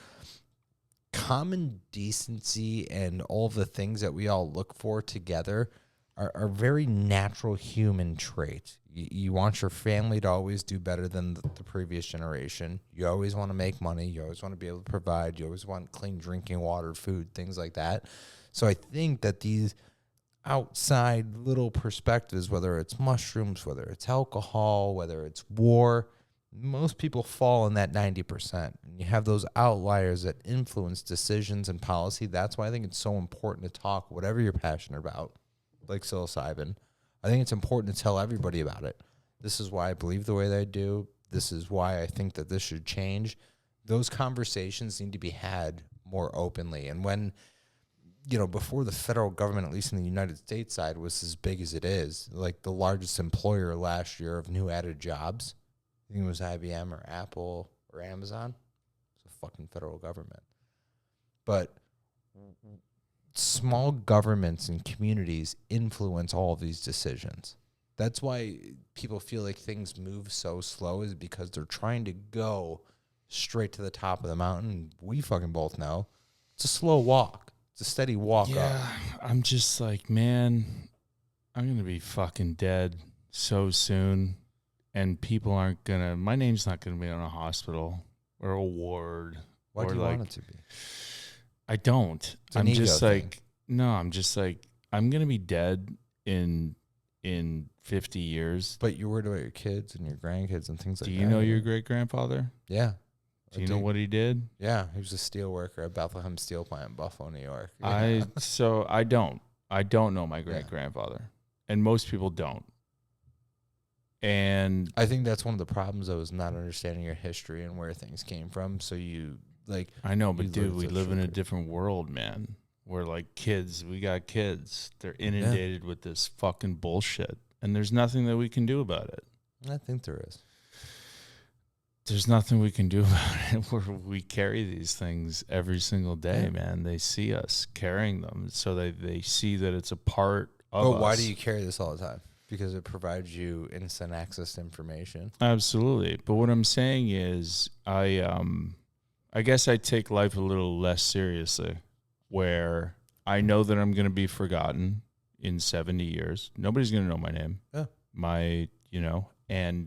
common decency and all of the things that we all look for together are very natural human traits. You want your family to always do better than the previous generation. You always want to make money. You always want to be able to provide. You always want clean drinking water, food, things like that. So I think that these outside little perspectives, whether it's mushrooms, whether it's alcohol, whether it's war, most people fall in that 90%. And you have those outliers that influence decisions and policy. That's why I think it's so important to talk whatever you're passionate about, like psilocybin. I think it's important to tell everybody about it. This is why I believe the way that I do. This is why I think that this should change. Those conversations need to be had more openly. And when, before the federal government, at least in the United States side, was as big as it is, like the largest employer last year of new added jobs, I think it was IBM or Apple or Amazon. It's a fucking federal government. But small governments and communities influence all of these decisions. That's why people feel like things move so slow, is because they're trying to go straight to the top of the mountain. We fucking both know it's a slow walk. It's a steady walk up. I'm just like, man, I'm going to be fucking dead so soon. And people aren't going to, my name's not going to be on a hospital or a ward. Why do you want it to be? I don't. I'm just thing. like, no, I'm just like, I'm going to be dead in 50 years. But you're worried about your kids and your grandkids and things like that. Do you know your great-grandfather? Yeah. Do you know what he did? Yeah, he was a steel worker at Bethlehem Steel Plant in Buffalo, New York. Yeah. I don't know my great-grandfather. And most people don't. And I think that's one of the problems, though, is not understanding your history and where things came from. So you, like... I know, but dude, we live in a different world, man. We're like kids. We got kids. They're inundated with this fucking bullshit. And there's nothing that we can do about it. I think there is. There's nothing we can do about it. We carry these things every single day, man. They see us carrying them. So they see that it's a part of us. But why do you carry this all the time? Because it provides you instant access to information. Absolutely. But what I'm saying is I guess I take life a little less seriously, where I know that I'm going to be forgotten in 70 years. Nobody's going to know my name. Yeah. And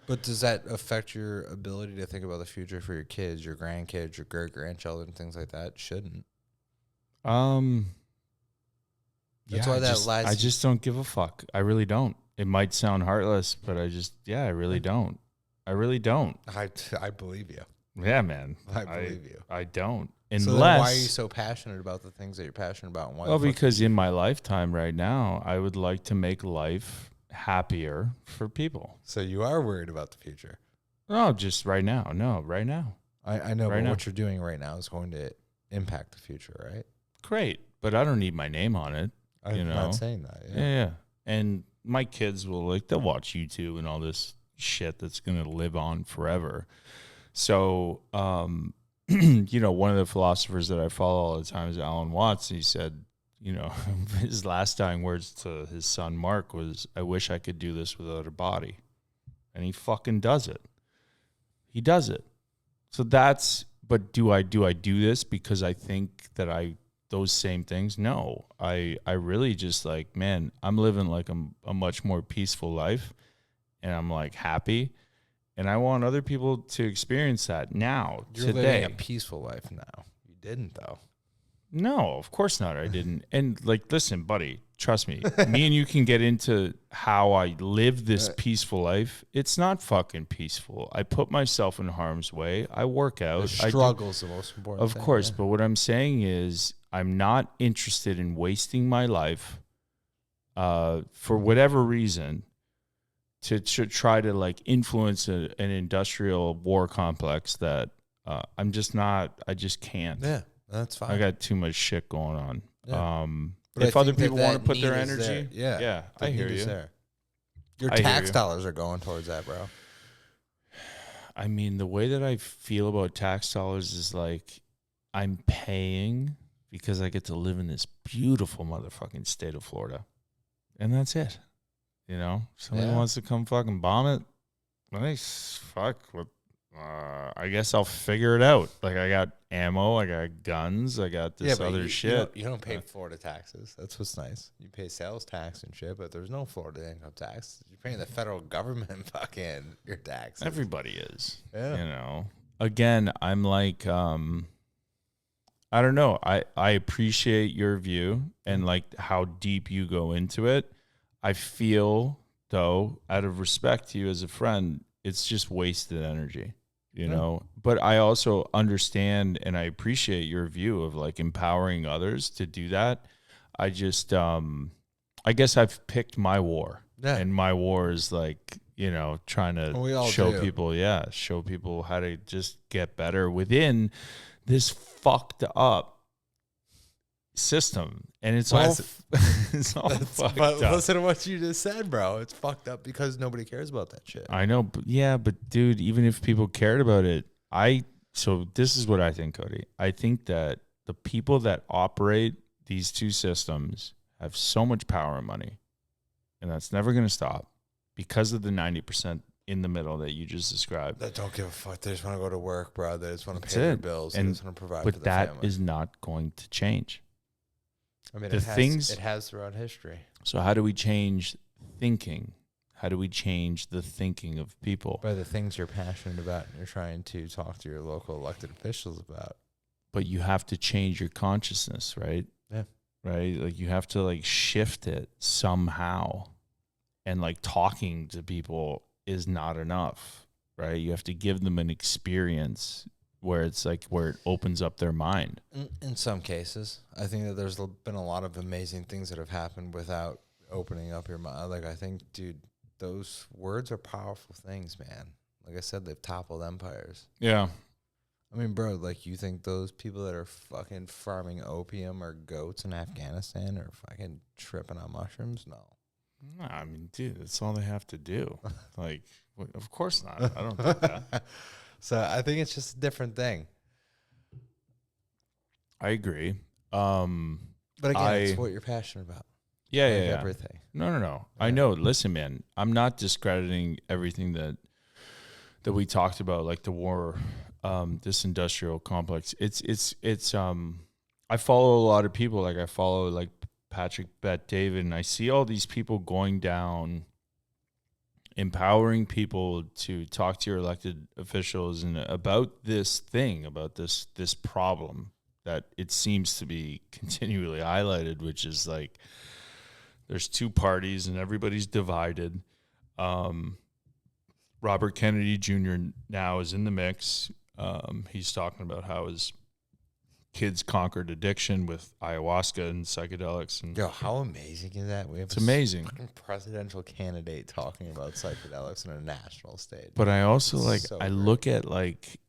but does that affect your ability to think about the future for your kids, your grandkids, your great-grandchildren, things like that? Shouldn't. That's why I just don't give a fuck. I really don't. It might sound heartless, but I really don't. I really don't. I believe you. Yeah, man. I believe you. I don't. So then why are you so passionate about the things that you're passionate about? And why well, because in my lifetime right now, I would like to make life happier for people. So you are worried about the future? No, just right now. No, right now. I know, but what you're doing right now is going to impact the future, right? Great, but I don't need my name on it. I'm not saying that. Yeah. And my kids they'll watch YouTube and all this shit that's going to live on forever. So, one of the philosophers that I follow all the time is Alan Watts. He said, his last dying words to his son, Mark, was, I wish I could do this without a body. And he fucking does it. He does it. So but do I do this because I think that those same things? No, I really just like, man, I'm living like a much more peaceful life, and I'm like happy, and I want other people to experience that now. You're living a peaceful life now. You didn't, though. No, of course not. I didn't. And like, listen, buddy, trust me. Me and you can get into how I live this peaceful life. It's not fucking peaceful. I put myself in harm's way. I work out. The struggle's the most important thing. Of course, but what I'm saying is I'm not interested in wasting my life for whatever reason to try to like influence an industrial war complex that I'm just not. I just can't. Yeah. That's fine. I got too much shit going on. Yeah. If other people want to put their energy, I hear you. Your tax dollars are going towards that, bro. I mean, the way that I feel about tax dollars is like I'm paying because I get to live in this beautiful motherfucking state of Florida. And that's it. Somebody wants to come fucking bomb it. Nice. Fuck. I guess I'll figure it out. Like I got ammo, I got guns, I got this other shit. You don't pay Florida taxes. That's what's nice. You pay sales tax and shit, but there's no Florida income tax. You're paying the federal government fucking your taxes. Everybody is. Yeah. You know. Again, I'm like, I don't know. I appreciate your view and like how deep you go into it. I feel, though, out of respect to you as a friend, it's just wasted energy, you know? But I also understand and I appreciate your view of like empowering others to do that. I just, I guess I've picked my war. Yeah. And my war is like, you know, trying to show people how to just get better within this fucked up system. And it's all fucked up. Listen to what you just said, bro. It's fucked up because nobody cares about that shit. I know, but dude, even if people cared about it, so this is what I think, Cody. I think that the people that operate these two systems have so much power and money, and that's never going to stop because of the 90% in the middle that you just described. That don't give a fuck. They just want to go to work, bro. They just want to pay their bills. And they just want to provide for the family. But that is not going to change. I mean, it has throughout history. So how do we change thinking? How do we change the thinking of people? By the things you're passionate about and you're trying to talk to your local elected officials about. But you have to change your consciousness, right? Yeah. Right? Like you have to like shift it somehow. And like talking to people is not enough, right? You have to give them an experience where it's like where it opens up their mind. In some cases, I think that there's been a lot of amazing things that have happened without opening up your mind. Like I think, dude, those words are powerful things, man. Like I said, they've toppled empires. Yeah. I mean, bro, like you think those people that are fucking farming opium or goats in Afghanistan are fucking tripping on mushrooms? No. No, I mean, dude, that's all they have to do. Like, of course not. I don't think that. So I think it's just a different thing. I agree. But again, it's what you're passionate about. Yeah, like yeah. Everything. No. Yeah. I know. Listen, man, I'm not discrediting everything that we talked about, like the war, this industrial complex. It's I follow a lot of people. Like I follow like Patrick Bet David, and I see all these people going down, empowering people to talk to your elected officials and about this thing, about this problem that it seems to be continually highlighted, which is like there's two parties and everybody's divided. Robert Kennedy Jr. now is in the mix. He's talking about how his kids conquered addiction with ayahuasca and psychedelics. And yo, how amazing is that? We have it's amazing. Presidential candidate talking about psychedelics in a national stage. But I also look at like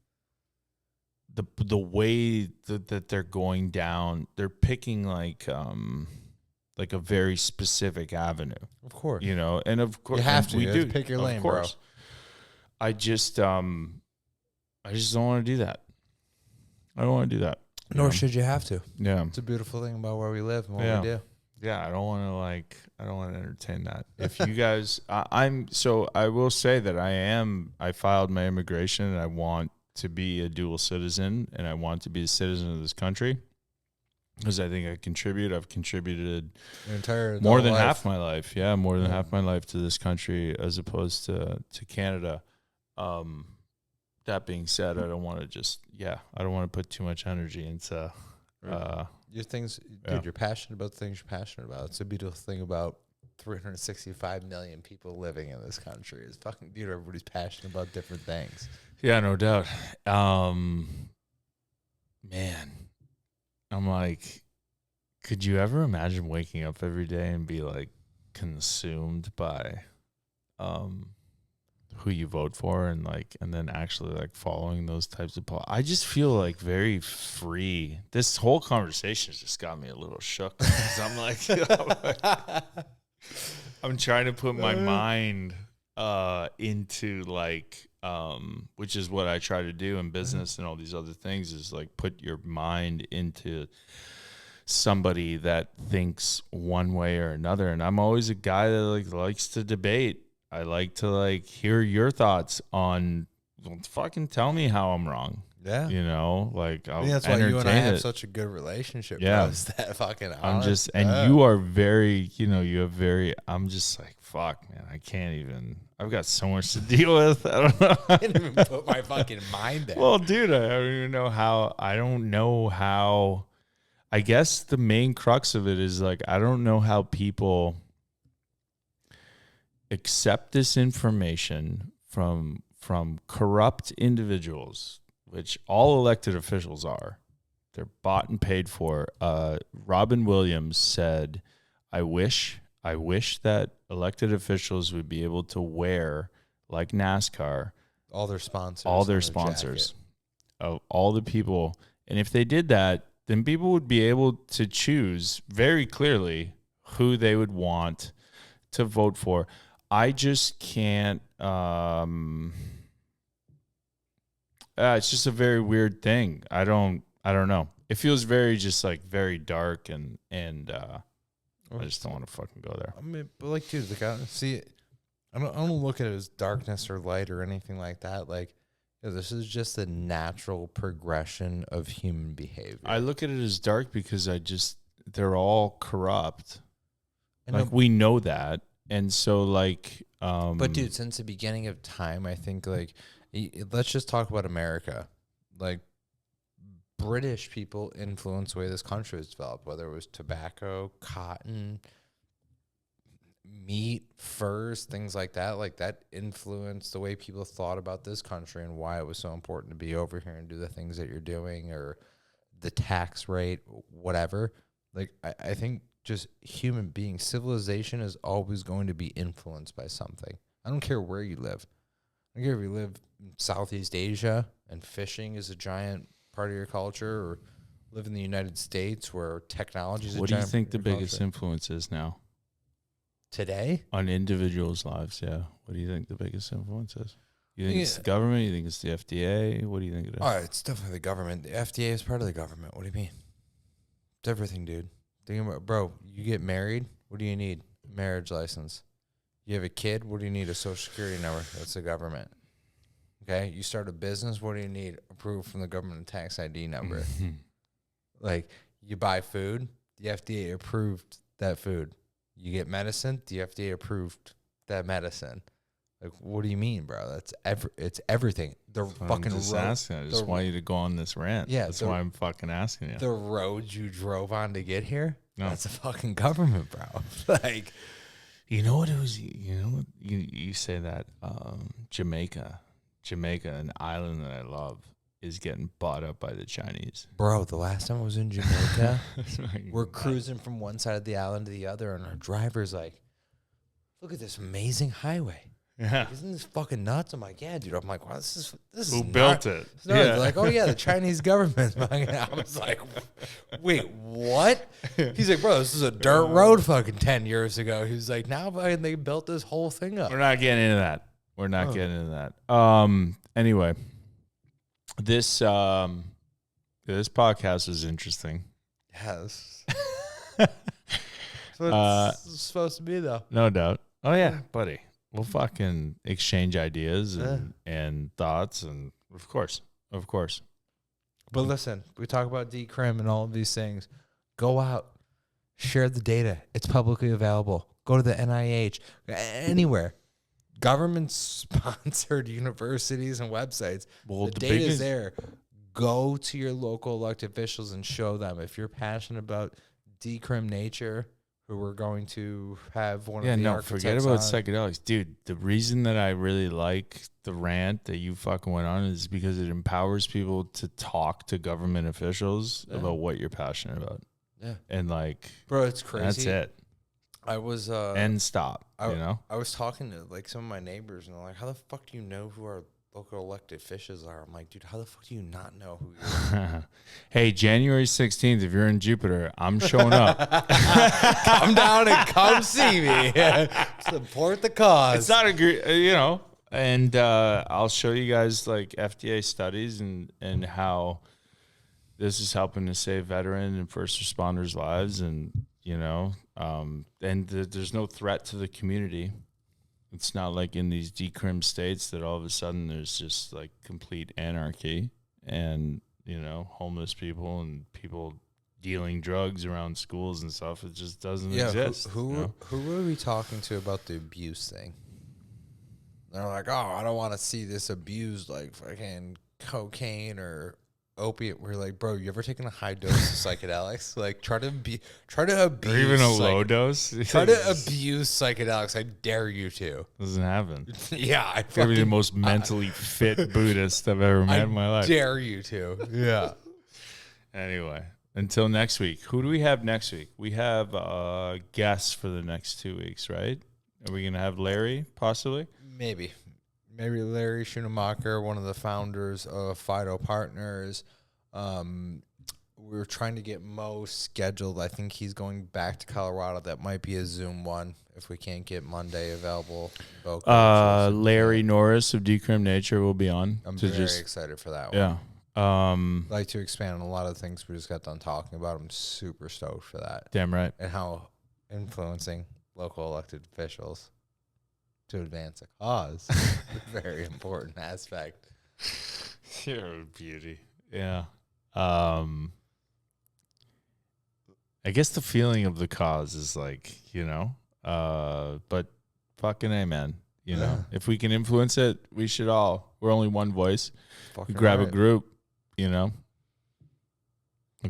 the way that they're going down. They're picking like a very specific avenue. Of course, you know, and of course you have to. We do pick your lane, bro. I just don't want to do that. I don't want to do that. Nor should you have to. Yeah. It's a beautiful thing about where we live and what we do. Yeah, I don't want to entertain that. If you guys, I will say that I filed my immigration and I want to be a dual citizen and I want to be a citizen of this country because I think I've contributed more than half my life. Yeah, more than half my life to this country as opposed to Canada. That being said, I don't want to put too much energy into your things, dude. You're passionate about the things you're passionate about. It's a beautiful thing about 365 million people living in this country. It's fucking beautiful. Everybody's passionate about different things. Yeah, no doubt. Man, I'm like, could you ever imagine waking up every day and be like consumed by who you vote for and then actually like following those types of I just feel like very free. This whole conversation has just got me a little shook because I'm like I'm trying to put my mind into like which is what I try to do in business and all these other things is like put your mind into somebody that thinks one way or another. And I'm always a guy that like likes to debate. I like to like hear your thoughts on fucking tell me how I'm wrong. Yeah. You know, like I'll that's why you and I entertain have it. such a good relationship. Yeah. Bro, is that fucking I'm honest? just, and you are very, you know, you have very, I'm just like, fuck, man, I can't even, I've got so much to deal with. I don't know. I can't even put my fucking mind there. Well, dude, I don't even know how, I guess the main crux of it is like, I don't know how people accept this information from corrupt individuals, which all elected officials are. They're bought and paid for. Robin Williams said, I wish that elected officials would be able to wear, like NASCAR, all their sponsors, of all the people. And if they did that, then people would be able to choose very clearly who they would want to vote for. I just can't. It's just a very weird thing. I don't know. It feels very just like very dark and I just don't want to fucking go there. I mean, but like, dude, like, I don't look at it as darkness or light or anything like that. Like, this is just the natural progression of human behavior. I look at it as dark because they're all corrupt. Like, we know that. And so, like, but dude, since the beginning of time, I think, like, let's just talk about America. Like, British people influenced the way this country was developed, whether it was tobacco, cotton, meat, furs, things like that. Like, that influenced the way people thought about this country and why it was so important to be over here and do the things that you're doing, or the tax rate, whatever. Like, I think just human beings, civilization is always going to be influenced by something. I don't care where you live. I don't care if you live in Southeast Asia and fishing is a giant part of your culture, or live in the United States where technology is a giant part of your culture. What do you think the biggest influence is now? Today? On individuals' lives, yeah. What do you think the biggest influence is? You think it's the government? You think it's the FDA? What do you think it is? Oh, it's definitely the government. The FDA is part of the government. What do you mean? It's everything, dude. Think about, bro, you get married, what do you need? Marriage license. You have a kid, what do you need? A social security number. That's the government. Okay? You start a business, what do you need? Approved from the government, tax ID number. Like, you buy food, the FDA approved that food. You get medicine, the FDA approved that medicine. Like, what do you mean, bro? It's everything. They're fucking asking. I just want you to go on this rant. Yeah, that's why I'm fucking asking you. The roads you drove on to get here, that's a fucking government, bro. Like, you know what it was? You know what you say that Jamaica, an island that I love, is getting bought up by the Chinese. Bro, the last time I was in Jamaica, we're cruising from one side of the island to the other, and our driver's like, "Look at this amazing highway." Yeah. Like, isn't this fucking nuts? I'm like, yeah, dude. I'm like, wow, this is who built it? Yeah. They're like, oh yeah, the Chinese government. I was like, wait, what? He's like, bro, this is a dirt road fucking 10 years ago. He's like, now they built this whole thing up. We're not getting into that. We're not getting into that. Anyway, this podcast is interesting. Yes. That's what it's supposed to be, though. No doubt. Oh yeah, buddy. We'll fucking exchange ideas and thoughts, and of course. But listen, we talk about decrim and all of these things. Go out, share the data. It's publicly available. Go to the NIH, anywhere. Government-sponsored universities and websites. Well, the data is there. Go to your local elected officials and show them. If you're passionate about decrim nature, who we're going to have one of the architects forget about on. psychedelics. Dude, the reason that I really like the rant that you fucking went on is because it empowers people to talk to government officials about what you're passionate about. Yeah. And like, bro, it's crazy. That's it. I was and stop. I I was talking to like some of my neighbors, and they're like, how the fuck do you know who our local elected officials are? I'm like, dude, how the fuck do you not know who you are? Hey, January 16th, if you're in Jupiter, I'm showing up. Come down and come see me. Support the cause. It's not and I'll show you guys like FDA studies and how this is helping to save veteran and first responders' lives, and there's no threat to the community. It's not like in these decrim states that all of a sudden there's just like complete anarchy and homeless people and people dealing drugs around schools and stuff. It just doesn't exist. Who were we talking to about the abuse thing? They're like, oh, I don't want to see this abused like fucking cocaine or opiate. We're like, bro, you ever taken a high dose of psychedelics? Like, try to abuse, or even a low dose. Try to abuse psychedelics. I dare you to. Doesn't happen. Yeah, I You're the most mentally fit Buddhist I've ever met in my life. Dare you to. Yeah. Anyway, until next week. Who do we have next week? We have guests for the next 2 weeks, right? Are we gonna have Larry possibly? Maybe Larry Schoonemacher, one of the founders of Fido Partners. We were trying to get Mo scheduled. I think he's going back to Colorado. That might be a Zoom one if we can't get Monday available. Larry Norris of Decrim Nature will be on. I'm very excited for that one. Yeah. I'd like to expand on a lot of the things we just got done talking about. I'm super stoked for that. Damn right. And how influencing local elected officials to advance a cause. A very important aspect. You're a beauty. Yeah. I guess the feeling of the cause is like, but fucking amen. If we can influence it, we should all. We're only one voice. Fucking we grab right. a group, A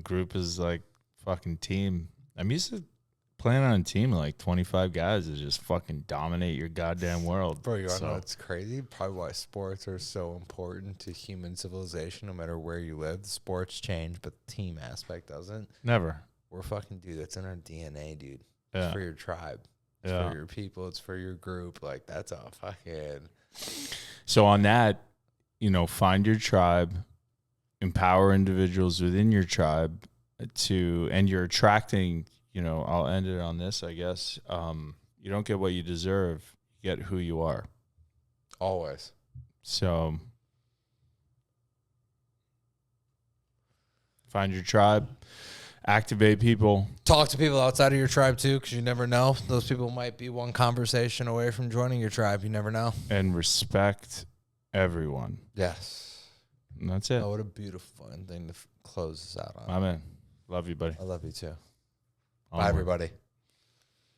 group is like fucking team. I'm used to playing on a team of like 25 guys to just fucking dominate your goddamn world. Bro, you know what's crazy? Probably why sports are so important to human civilization, no matter where you live. The sports change, but the team aspect doesn't. Never. We're fucking, dude, that's in our DNA, dude. Yeah. It's for your tribe. It's for your people. It's for your group. Like, that's a fucking... So on that, find your tribe, empower individuals within your tribe and you're attracting... I'll end it on this, I guess. You don't get what you deserve. You get who you are. Always. So find your tribe, activate people. Talk to people outside of your tribe, too, because you never know. Those people might be one conversation away from joining your tribe. You never know. And respect everyone. Yes. And that's it. Oh, what a beautiful thing to close this out on. I'm in. Love you, buddy. I love you, too. Onward. Bye, everybody.